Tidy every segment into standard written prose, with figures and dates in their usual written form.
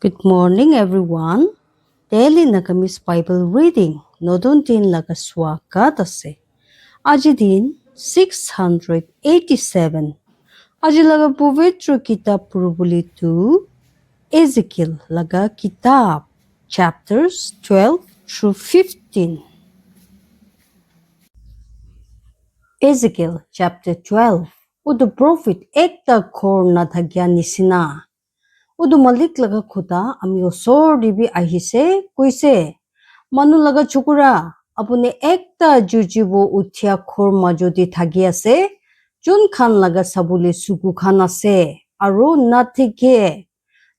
Good morning, everyone. Daily nagamis Bible reading. Nodon din lagaswa katase. Aji din 687. Aji laga puvitro kitab purubuli tu Ezekiel laga kitab chapters 12 through 15. Ezekiel chapter 12. Udu prophet ekta khor na thagya nisina. Udu malik laga khuda ami osor dibi ahise kuise manu laga chukura apuni ekta jujibo uthia khor majodi thagi ase jun khan laga sabule suku khan ase aru nathike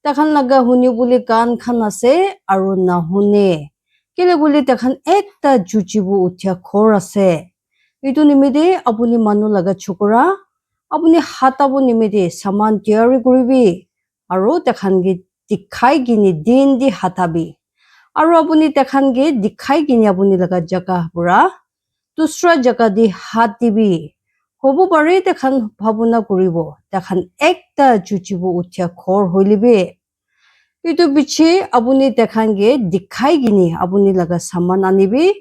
takhan laga huni buli kan khan ase aru nahune kile buli takhan ekta jujibo uthia khor ase itu nimide apuni manu laga chukura apuni hatabo nimide saman tiyari kuribi aru takhan ge dikhai gini din di hatabi aru apuni takhan ge dikhai gini apuni laga jaga pura dusra jaga di hatibi hobo pare takhan bhabuna kuribo takhan ekta jujibo uthia khor hoilibe itu biche apuni takhan ge dikhai gini apuni laga saman anibi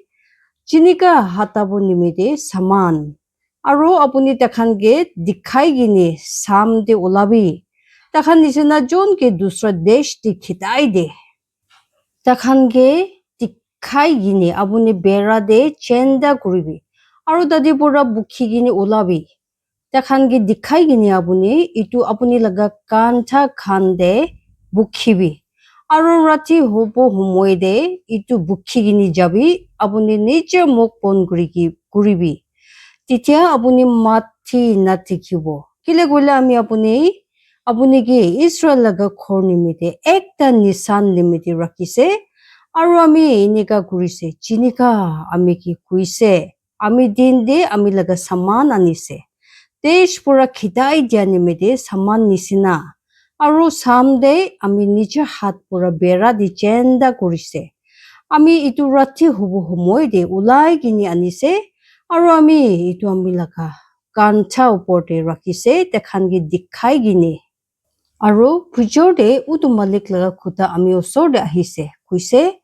jinika hatabo nimide saman aru apuni takhan ge dikhai gini samde ulabi takhan nisina jon ke dusra desh di khitai de takhan ge dikhai gini apuni bera de chenda kuribi aru tadi pura bukhi gini ulabi takhan ge dikhai gini itu apuni laga kantha khan de bukhibi aru rati hobo humoi de itu bukhi gini jabi apuni nije mok pon kuribi titia apuni mathi natikhibo kile gole ami apuni ge Israel laga khor nimite ekta nisan nimite rakise aru ami inika kurise chinika ami ki kuise ami din de ami laga saman anise desh pura khidai dia nimite saman nisina aru samde ami nije hat pura bera di chenda kurise ami itu rati hubu humoi de ulai gini anise aru ami itu ami laga kantha upor de rakise takhan ge dikhai gini aru pujor de utu malik laga khuda ami osor de ahise kuise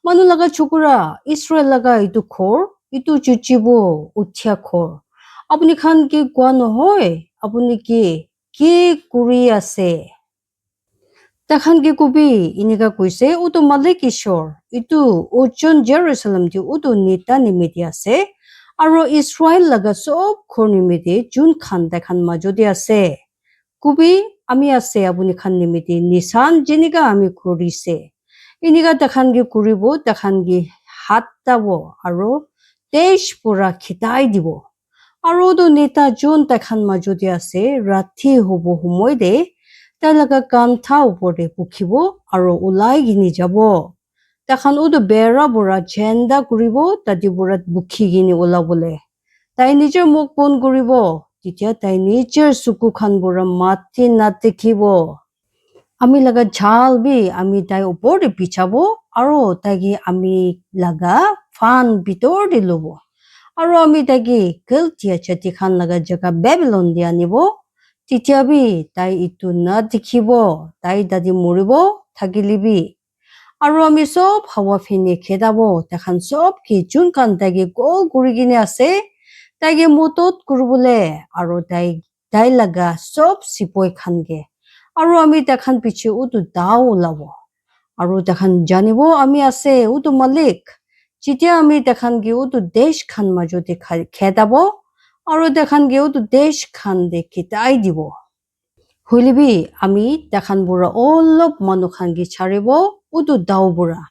manu laga chukura Israel laga itu khor itu chuchibo uthia khor apuni khan ki kwa nohoy apuni ki kuri ase takhan ki kubi inika kuise utu malik ishor itu uchon Jerusalem di utu nita nimiti ase aru Israel laga sob khor nimiti jun khan takhan majodi ase kubi ami ase apuni khan nimiti nisan jinika ami kurise inika takhan ki kuribo takhan ki hat tabo aru desh pura khitai dibo aru do neta jun takhan majodi ase rati hobo humoi de talaga kantha upor de pukhibo aru ulai gini jabo takhan udu bera bura chenda kuribo tadi bura bukhi gini ulabole tai nijer mok pon kuribo titia tai nijer suku khan bura mathi natikhibo ami laga jhal bi ami tai upor de pichabo aru tagi ami laga fan bitor de lobo aru ami tagi galtia chati khan laga jaga Babylon de anibo titia bi tai itu na dikhibo tai dadi muribo thagilibi aru ami sob hawa phine khedabo takhan sob ki jun kan tagi gol kurigine ase tagi motot kurbule aru tai laga sob sipoi khan ge aru ami takhan piche utu dao labo aru takhan janibo ami ase utu malik jitia ami takhan ge utu desh khan majodi khedabo aru takhan ge utu desh khan de khitai dibo huilibi ami takhan bura olop manu khan ge charibo utu dao bura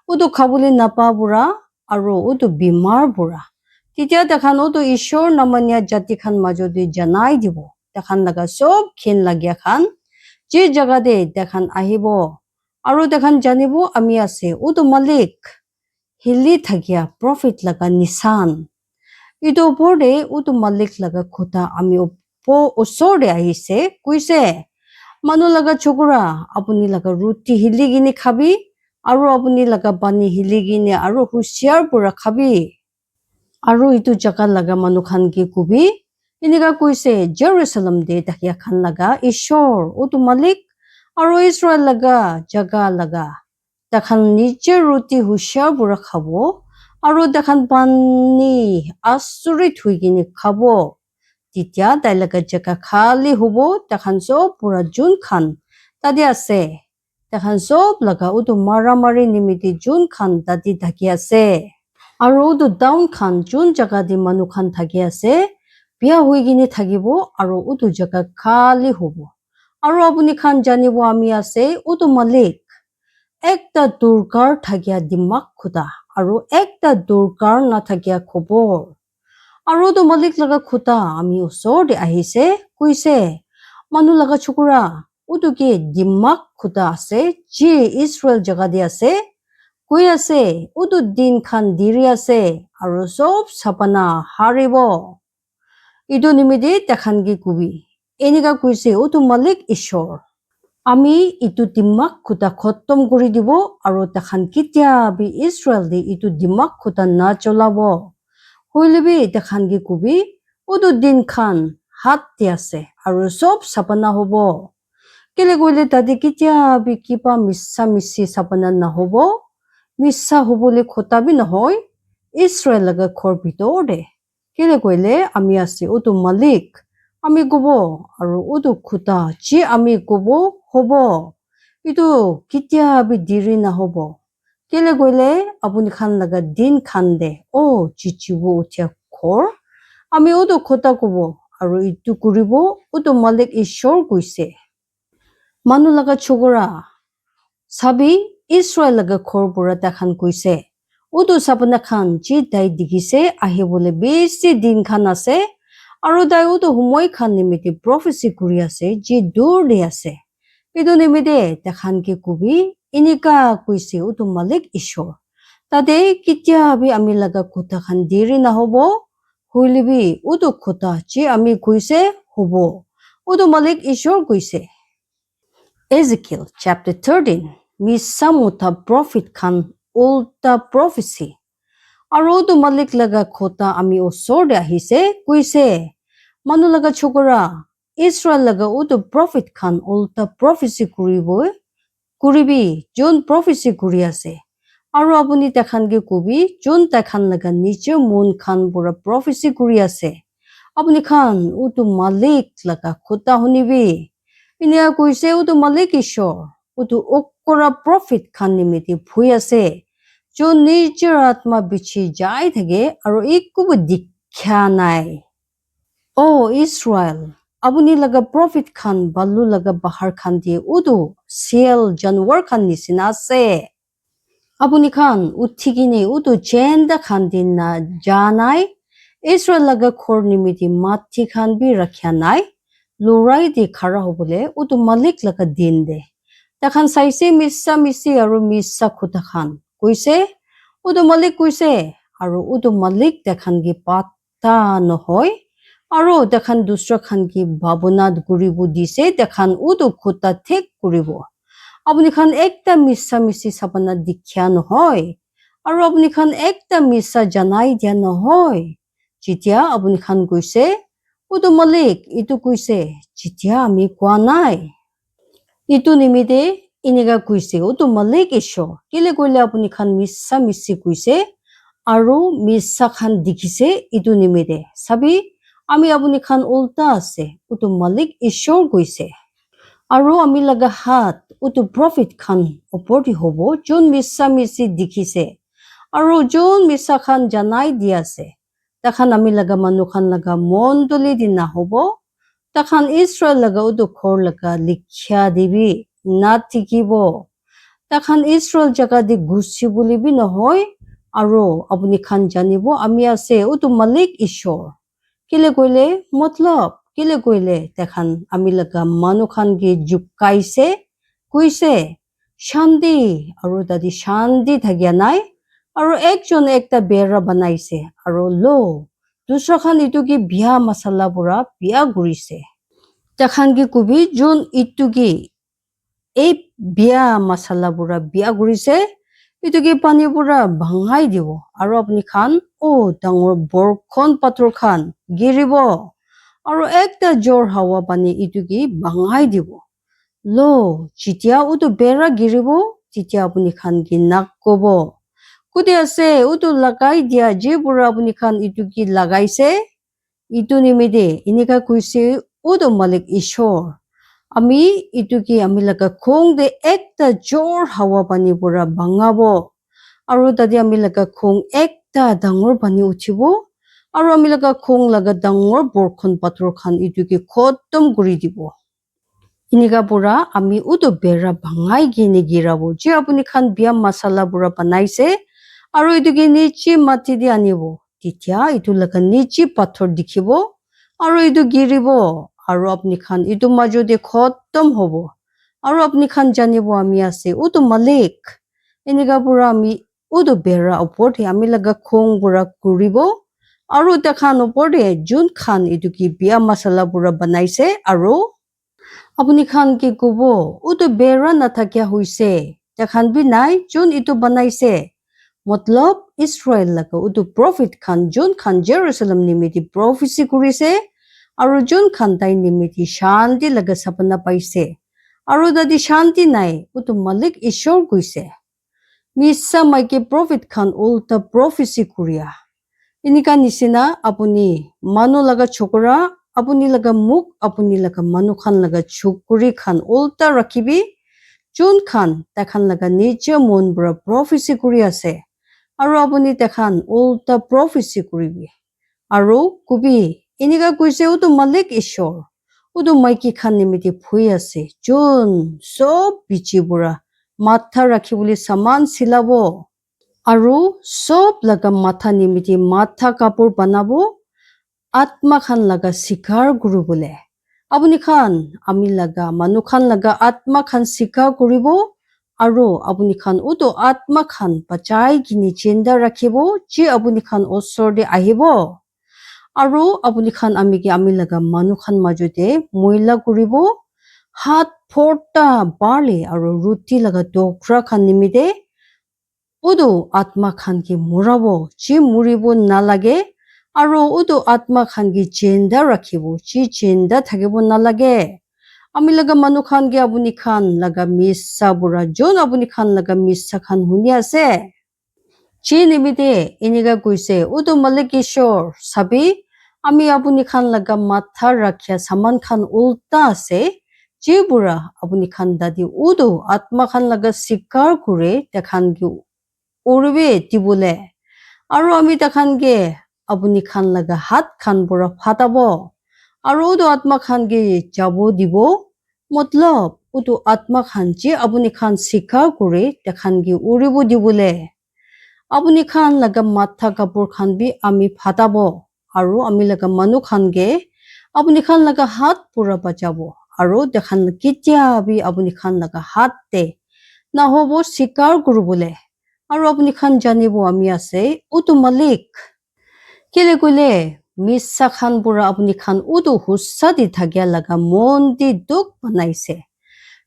utu khabule napa bura aru utu bimar bura titia takhan utu ishor namanya jati khan majodi janai dibo takhan laga sob khin lagya khan je jaga de takhan ahibo aru takhan janibo ami ase utu malik hili thagya prophet laga nisan itu upor de utu malik laga khuda ami osor de ahise kuise manu laga chokura apuni laga ruti hili gini khabi aru apuni laga pani hili gini aru hushiyar pura khabi aru itu jaga laga manu khan ki kubi inika kuise Jerusalem de takya khan laga ishor utu malik Aro Israel laga jaga laga. Takhan nije roti hushar bura khabo. Aro takhan pani asurit huigini khabo. Titya dailaga jaga khali hubo takhan sob pura jun khan. Tadi ase. Takhan sob laga udu maramari nimiti jun khan tadi dhaki ase. Aro udu down khan jun jaga di manu khan thaki ase. Biya huigini thakibo aro udu jaga khali hubo. Aro apuni khan janibo ami ase udu malik. Ekta durgar thakia dimak khuda. Aro ekta durgar na thakia khobor. Aro udu malik laga khuda ami usor de ahise kuise. Manu laga chukura udu ki dimak khuda ase. Ji Israel jaga di ase. Kui ase udu din khan diri ase. Aro sob sapana haribo. Idu nimidi takhan ki kubi. Enika kuise udu malik ishor. Ami itu dimak khuda khotom kuri dibo aro takhan kitya bi Israel di itu dimak khuda na cholabo. Huilibi takhan ki kubi udu din khan hat di ase aro sob sapana hobo. Kile goile tadi kitya bi kipa missa missi sapana na hobo. Missa hobole khota bi nahoy Israel laga khor bitor de. Kile goile ami ase udu malik. Ami gobo aro udu khuda ji ami gobo hobo. Itu kitya bi diri na hobo. Kile goile apuni khan laga din khan de. O chichibo utia khor. Ami udu khuda gobo aro itu kuribo udu malik ishor guise. Manu laga chogora. Sabi Israel laga khor pura takhan guise. Udu sapana khan ji dai digise ahi bole besi din khan ase. Aro dai udu humoy khan nimiti prophecy kuri ase ji dur de ase. Idu nimide takhan ki kubi inika kuise udu malik ishor. Tade kitya bi ami laga khuda khan diri na hobo. Huilibi udu khuda ji ami kuise hobo. Udu malik ishor kuise. Ezekiel chapter 13. Misamuta prophet khan ulta prophecy. Aro udu malik laga khuda ami usor de ahise kuise. Manu laga chokora. Israel laga udu prophet khan ulta prophecy kuribi jun prophecy kuri ase. Aro apuni takhan ki kubi jun takhan laga niche moon khan pura prophecy kuri ase. Apuni khan udu malik laga khuda hunibi. Inia kuise udu malik ishor. Udu okora prophet khan nimiti phui ase. Jun nijir atma bichi jai thage aro ikubu dikhya nai. Oh Israel. Abuni laga prophet khan balu laga bahar khan di udu siel janwar khan nisina ase. Abuni khan uthigini udu jenda khan din na janai. Israel laga khor nimiti mati khan bi rakhya nai. Lurai di khara hobole udu malik laga din de. Takhan saise missa missi aro missa khuda khan. Kuise udu malik kuise aro udu malik takhan ki pata nohoy. Aro takhan dusra khan ki babunad guribu dise takhan udu khuda thek guribu. Apuni khan ekta missa missi sapana dikhya nohoy. Aro apuni khan ekta missa janai dia nohoy. Jitya apuni khan kuise udu malik itu kuise jitya ami kwa nai. Itu nimide iniga kuise udu malik isho. Kile goile apuni khan missa missi kuise. Aro missa khan dikhise itu nimide. Sabi ami apuni khan ulta ase. Udu malik ishor kuise. Aro ami laga hat udu prophet khan oporti hobo. Jun missa missi dikhise. Aro jun missa khan janai diase. Takhan ami laga manu khan laga mondoli di na hobo. Takhan Israel laga udu khor laga likhya dibi na tikibo. Takhan Israel jaga di gusi buli bi nohoy. Aro apuni khan janibo ami ase udu malik ishor. Kile goile matlab. Kile goile takhan ami laga manu khan ki jukaise. Kuise shandi. Aro dadi shandi thagya nai. Aro ekjon ekta bera banaise. Aro lo. Dusra khan itu ki biya masala pura biya gurise. Takhan ki kubi jun itu ki biya masala pura biya gurise. Itu ki pani pura bhangai dibo. Aro apni khan dangor borkhon pator khan giribo. Aro ekta jor hawa pani itu ki bhangai dibo. Lo, jitia udu bera giribo, jitia apuni khan ki nak kobo. Kude ase udu lagai dia jebura apuni khan itu ki lagai se. Itu nimide inika kuise udu malik ishor. Ami itu ki ami laga khong de ekta jor hawa pani pura bangabo. Aru tadi ami laga khong ekta dangor pani uchibo. Aru ami laga khong laga dangor borkhon pathor khan itu ki khotom kuri dibo. Inika pura ami udu bera bangai gini girabo. Je apuni khan biya masala pura banaise. Aru itu ki nichi mati di anibo. Titia itu laga nichi pathor dikhibo. Aru itu giribo. Aru apni khan itu majo de khotom hobo. Aru apni khan janibo ami ase udu malik. Inika pura ami udu bera upor de ami laga khong pura kuribo. Aru takhan upor de jun khan itu ki biya masala pura banaise. Aru apuni khan ki kubo udu bera na thakya huise. Takhan bi nai jun itu banaise. Matlab Israel laga udu prophet khan jun khan Jerusalem nimiti prophecy kurise. Aru jun khan tai nimiti shanti laga sapana paise. Aru dadi shanti nai udu malik ishor kuise. Misa maike prophet khan ulta prophecy kuria. Inika nisina apuni manu laga chokora, apuni laga muk, apuni laga manu khan laga chokuri khan ulta rakibi. Jun khan takhan laga niche mon bra prophecy kuri ase. Aru apuni takhan ulta prophecy kuribi. Aru kubi inika kuise udu malik ishor. Udu maiki khan nimiti phui ase. Jun sob bichi bura matha rakhi buli saman silabo. Aru sob laga matha nimiti matha kapur banabo. Atma khan laga sikar guru bole. Apuni khan ami laga manu khan laga atma khan sikar kuribo. Aru apuni khan udu atma khan pachai gini jinda rakhibo. Je apuni khan osor de ahibo. Aru apuni khan ami laga manu khan majude moila kuribo. Hat porta barley aru ruti laga dokra khan nimide. Udu atma khan ki murabo. Je muribo nalage. Aru udu atma khan ki jinda rakhibo. Je jinda thakibo nalage. Ami laga manu khan ki apuni khan laga misa bura. Jon apuni khan laga misa khan huni ase. Je nimide inika kuise udu malik ishor sabi. Ami apuni khan laga matha rakhya saman khan ulta ase. Je bura apuni khan dadi udu atma khan laga sikar kure takhan ki urbe tibule. Aru ami takhan ge apuni khan laga hat khan bura phatabo. Aru udu atma khan ge jabo dibo. Matlab udu atma khan je apuni khan sikar kure takhan ki uribo dibule. Apuni khan laga matha kapur khan bi ami phatabo. Aru ami laga manu khan ge apuni khan laga hat pura bachabo. Aru takhan kitya bi apuni khan laga hat te nahobo sikar guru bole. Aru apuni khan janibo ami ase udu malik. Kile kule misa khan pura apuni khan udu hussa di thagya laga mon di duk banaise.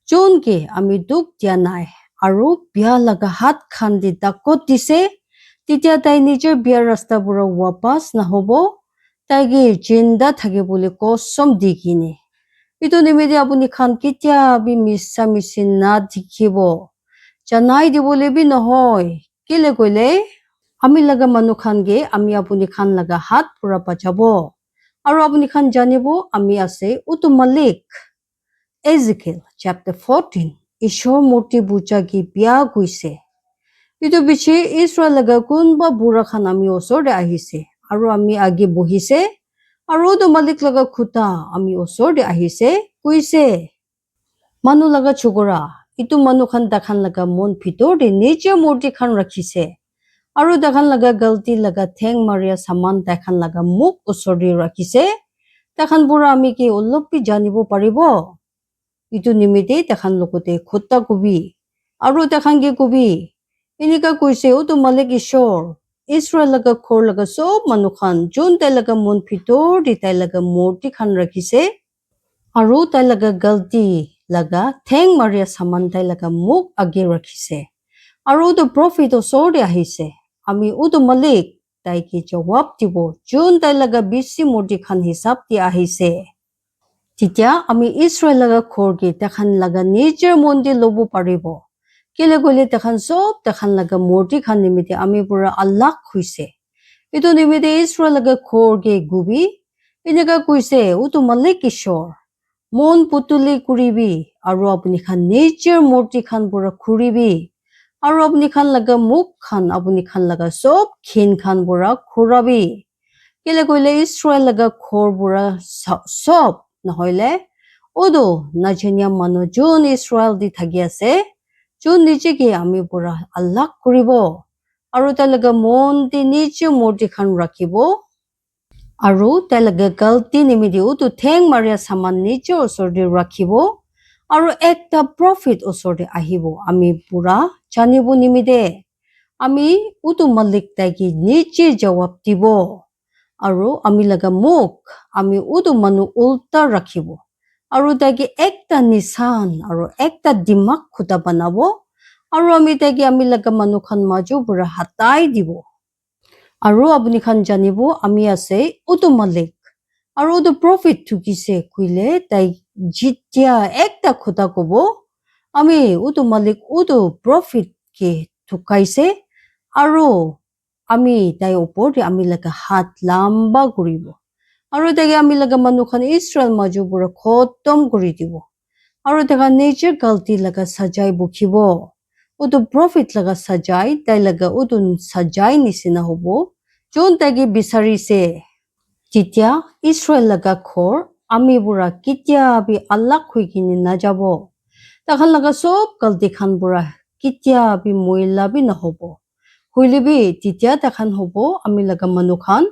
Jon ke ami duk dia nai. Aru biya laga hat khan di dakot dise. Titia tai nijer biya rasta pura wapas nahobo. Taigi jinda thage bole kosom digini. Itu nimide apuni khan kitya bi misa misin na dikhibo. Janai di bole bi nohoy. Kile kule ami laga manu khan ge ami apuni khan laga hat pura pachabo. Aru apuni khan janibo ami ase utu malik. Ezekiel chapter 14. Ishor murti bucha ki biya kuise. Itu bichi Israel laga kunba bura khan ami osor de ahise. Aru ami agi bohise. Aru udu malik laga khuta ami osor de ahise. Kuise. Manu laga chugora. Itu manu khan dakhan laga mon pitor de niche murti khan rakhise. Aru dakhan laga galti laga theng maria saman dakhan laga muk osor de rakhise. Dakhan bura ami ki olopi janibo paribo. Itu nimite dakhan lokote khutta kubi. Aru dakhan ge kubi. Inika kuise udu malik ishor. Israel laga khor laga sob manu khan jun tai laga mon pitor di tai laga murti khan rakhise. Aru tai laga galti laga theng maria saman tai laga muk age rakhise. Aru udu prophet osor de ahise. Ami udu malik tai ki jawab dibo. Jun tai laga bisi murti khan hisab di ahise. তেতিয়া আমি ইছৰাইল লগা খৰকে তেখান লগা নিজৰ মন্দিৰ ল'ব পাৰিব কেলে গ'লে তেখান চব তেখান লগা মূৰ্তি খান নিমিত্তে আমি পুৰা আল্লাহ হৈছে এইটো নিমিত্তে ইছৰাইল লগা খৰকে গুবি এনেকা কৈছে উটো মালিক ঈশ্বৰ মন পুতুলি কৰিবি আৰু আপুনি খান নিজৰ মূৰ্তি খান পুৰা খুৰিবি আৰু আপুনি খান লগা মুখ খান আপুনি খান লগা চব খিন খান পুৰা খুৰাবি কেলে কৈলে ইছৰাইল লগা খৰ পুৰা চব নহলে ওদো নাজনীয়া মানুহ যোন ইছৰাইল দি থাকি আছে যোন নিজেকে আমি পুৰা আল্লাহ কৰিব আৰু তেওঁলোকে মন দি নিজৰ মূৰ্তি খান ৰাখিব আৰু তেওঁলোকে গলতি নিমিত্তে ওদো ঠেং মাৰিয়া সামান নিজৰ ওচৰতে ৰাখিব আৰু একটা প্ৰফিট ওচৰতে আহিব আমি পুৰা জানিব নিমিত্তে আমি ওদো মালিক তাইকি নিজে জবাব দিব আৰু আমি লগা মুখ আমি ওদো মানুহ উল্টা ৰাখিব আৰু তাইকি একটা নিশান আৰু একটা দিমাগ খুটা বনাব আৰু আমি তাইকি আমি লগা মানুহ খান মাজু পুৰা হাতাই দিব আৰু আপুনি খান জানিব আমি আছে ওদো মালিক আৰু ওদো প্ৰফিট ঠুকিছে কইলে তাই যেতিয়া একটা খুটা কব আমি ওদো মালিক ওদো প্ৰফিট কে ঠুকাইছে আৰু আমি তাই ওপৰতে আমি লগা হাত লাম্বা কৰিব আৰু তাকে আমি লগা মানুহ খান ইছৰাইল মাজু পুৰা খতম কৰি দিব আৰু তাকে নিজৰ গলতি লগা সাজাই বুকিব ওদো প্ৰফিট লগা সাজাই তাই লগা ওদো সাজাই নিচিনা হ'ব যোন তাকে বিচাৰিছে তেতিয়া ইছৰাইল লগা খৰ আমি পুৰা কেতিয়াবি আল্লাহ হৈ কিনে নাযাব তাখান লগা চব গলতি খান পুৰা কেতিয়াবি মইলাবি নহব হইলেবি তেতিয়া তাখান হ'ব আমি লগা মানুহ খান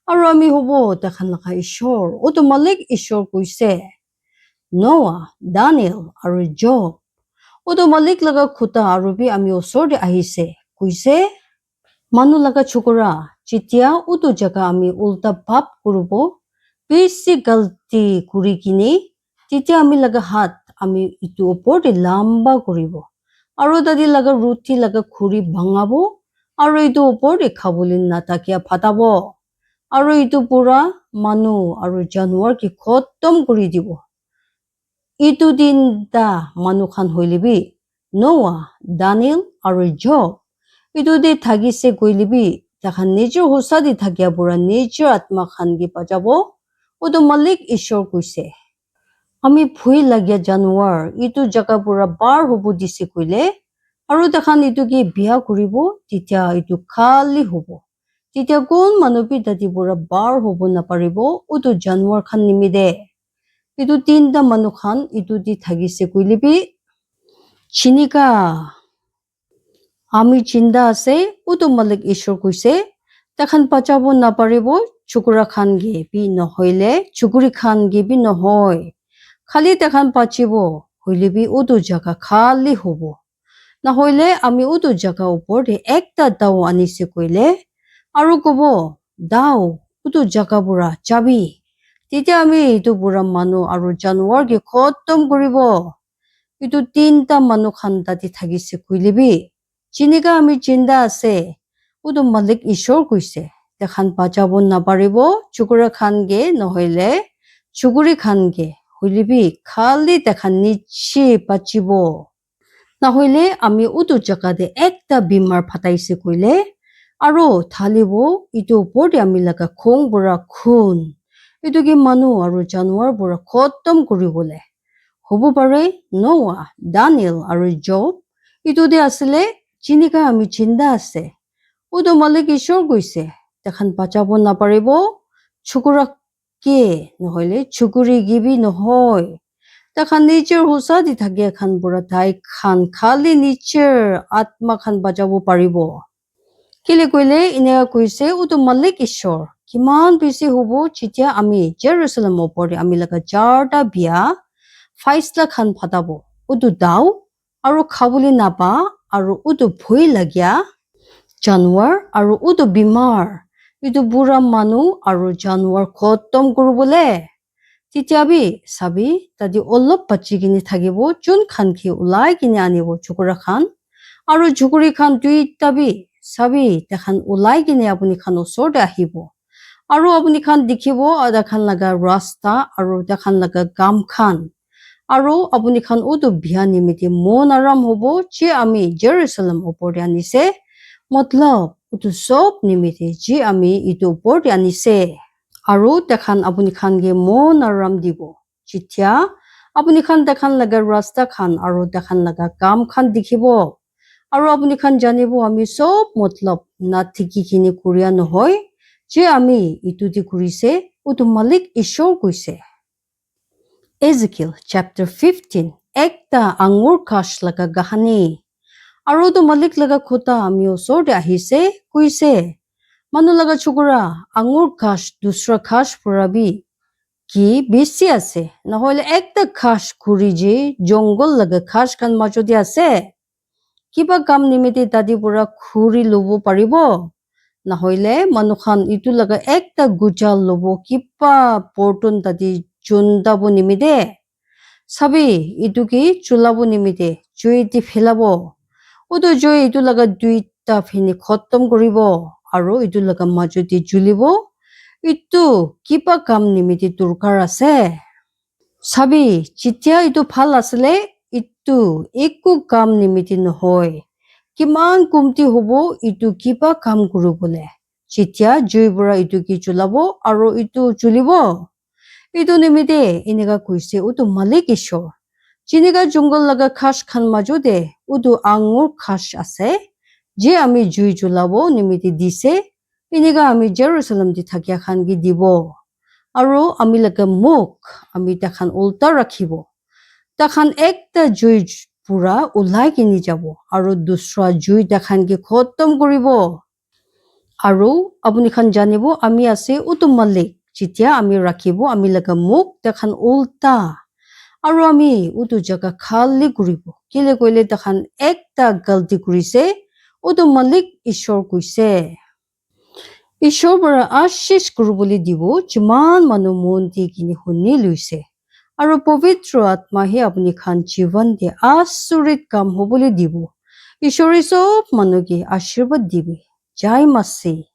আৰু আমি হ'ব তাখান লগা ঈশ্বৰ ওদো মালিক ঈশ্বৰ কৈছে নোৱা দানিয়েল আৰু জব ওদো মালিক লগা খুটা আৰু বি আমি ওচৰতে আহিছে কৈছে মানুহ লগা চুকুৰা যেতিয়া ওদো জাগা আমি উল্টা ভাব কৰিব বেছি গলতি কৰি কিনে তেতিয়া আমি লগা হাত আমি ইটো ওপৰতে লাম্বা কৰিব আৰু তাদি লগা ৰুটি লগা খুৰি ভাঙাব আৰু ইটো ওপৰতে খাবলৈ নাথাকিয়া ফাটাব আৰু ইটো পুৰা মানুহ আৰু জানুৱাৰ কি খতম কৰি দিব ইটো দিন দা মানুহ খান হইলিবি নোৱা দানিয়েল আৰু জব ইটো দি থাকিছে কইলিবি তাখান নিজৰ হোসা দি থাকিয়া পুৰা নিজৰ আত্মা খান কি পাজাব ওদো মালিক ঈশ্বৰ কৈছে আমি ভুই লাগিয়া জানুৱাৰ ইটো জাগা পুৰা বাৰ হ'ব দিছে কইলে আৰু তাখান ইটো কি বিয়া কৰিব তেতিয়া ইটো খালি হ'ব তেতিয়া কোন মানুহ বি তাতি পুৰা বাৰ হ'ব নাপাৰিব ওদো জানুৱাৰ খান নিমিদে ইটো তিনটা মানুহ খান ইটো দি থাকিছে কইলিবি চিনিকা আমি চিন্তা আছে ওদো মালিক ঈশ্বৰ কৈছে তাখান পাচাব নাপাৰিব চুকুৰা খান গে বি নহইলে চুকুৰি খান গে বি নহয় খালি তাখান পাচিব হইলেবি ওদো জাগা খালি হ'ব নহইলে আমি ওদো জাগা ওপৰতে একটা দাও আনিছে কইলে আৰু কব দাও ওদো জাগা পুৰা যাবি তেতিয়া আমি ইটো পুৰা মানুহ আৰু জানুৱাৰ কে খতম কৰিব ইটো তিনটা মানুহ খান তাতি থাকিছে কইলিবি চিনিকা আমি চিন্তা আছে ওদো মালিক ঈশ্বৰ কৈছে তেখান পাচাব নাপাৰিব চুকুৰা খান গে নহইলে চুকুৰি খান গে হইলিবি খালি তেখান নিচে পাচিব নহইলে আমি ওদো জাগাতে একটা বিমাৰ ফাটাইছে কইলে আৰু থালিব ইটো ওপৰতে আমি লগা খং পুৰা খুন ইটো কি মানুহ আৰু জানুৱাৰ পুৰা খতম কৰিবলে হ'ব পাৰে নোৱা দানিয়েল আৰু জব ইটো দে আছিলে চিনিকা আমি চিন্তা আছে ওদো মালিক ঈশ্বৰ কৈছে তেখান পাচাব নাপাৰিব চুকুৰা কে নহইলে চুকুৰি গিবি নহয় তাখান নিজৰ হোসা দি থাকে খান পুৰা তাই খান খালি নিজৰ আত্মা খান বাজাব পাৰিব কেলে কইলে এনেকা কৈছে ওদো মালিক ঈশ্বৰ কিমান বেছি হ'ব যেতিয়া আমি জেৰুজালেম ওপৰতে আমি লগা চাৰটা বিয়া ফাইসলা খান ফাটাব ওদো দাও আৰু খাবলৈ নাপা আৰু ওদো ভয় লাগিয়া জানুৱাৰ আৰু ওদো বিমাৰ ইটো বুঢ়া মানুহ আৰু জানুৱাৰ খতম কৰিবলে তেতিয়া বি চাবি তাদি অলপ বাচি কিনে থাকিব যোন খান কি ওলাই কিনে আনিব চুকুৰা খান আৰু চুকুৰি খান দুইটা বি চাবি তেখান ওলাই কিনে আপুনি খান ওচৰতে আহিব Aro apuni khan dikhibo dakhan laga rasta aro dakhan laga kam khan. Aro apuni khan utu bia nimiti mon aram hobo je ami Jerusalem opor de anise. Matlab utu sob nimiti je ami itu opor de anise. Aro dakhan apuni khan ge mon aram dibo. Jitya apuni khan dakhan laga rasta khan aro dakhan laga kam khan dikhibo. Aro apuni khan janibo ami sob matlab na thiki kini kuriya nohoy. Je ami itu di kurise utu Malik Ishor kuise. Ezekiel chapter 15 ekta angur kash laga gahani. Aro utu Malik laga khuta ami osor de ahise kuise. Manu laga chukura angur kash dusra kash purabi ki bisi ase. Nahoile ekta kash kuri je jongol laga kash kan majodi ase. Kiba kam nimiti tadi pura khuri lobo paribo. Nahoile manukhan itu laga ekta gujal lobo kipa porton tadi chundabo nimide. Sabi itu ki chulabo nimide jui di philabo. Udo jui itu laga duita phini khotom koribo. Aro itu laga majodi julibo. Itu kipa kam nimiti turkar ase. Sabi jitya itu phal asle itu eku kam nimiti nohoy. Kiman kumti hobo itu kipa kam kuru bole. Jitya juibura itu ki chulabo aro itu chulibo. Itu nimite inega kuise utu Malik Ishor. Jiniga jungle laga khash khan majode utu angur khash ase. Je ami jui chulabo nimite dise. Inega ami Jerusalem di thakya khan gi dibo. Aro ami laga muk ami takhan ulta rakhibo. Takhan ekta jui pura ulai kini jabo. Aro dusra jui takhan ki khotom koribo. Aro apuni khan janibo ami ase utu Malik. Jitya ami rakhibo ami laga muk takhan ulta. Aro ami utu jaga khali kuribo. Kile koile takhan ekta galti kurise utu Malik Ishor kuise. Ishor bara ashish kuruboli dibo jiman manu monti kini huni luise. Aro povitro atma hi apuni khan jivan de asurit kam hoboli dibo. Ishori sob manu ki ashirwad dibi. Jai Masi.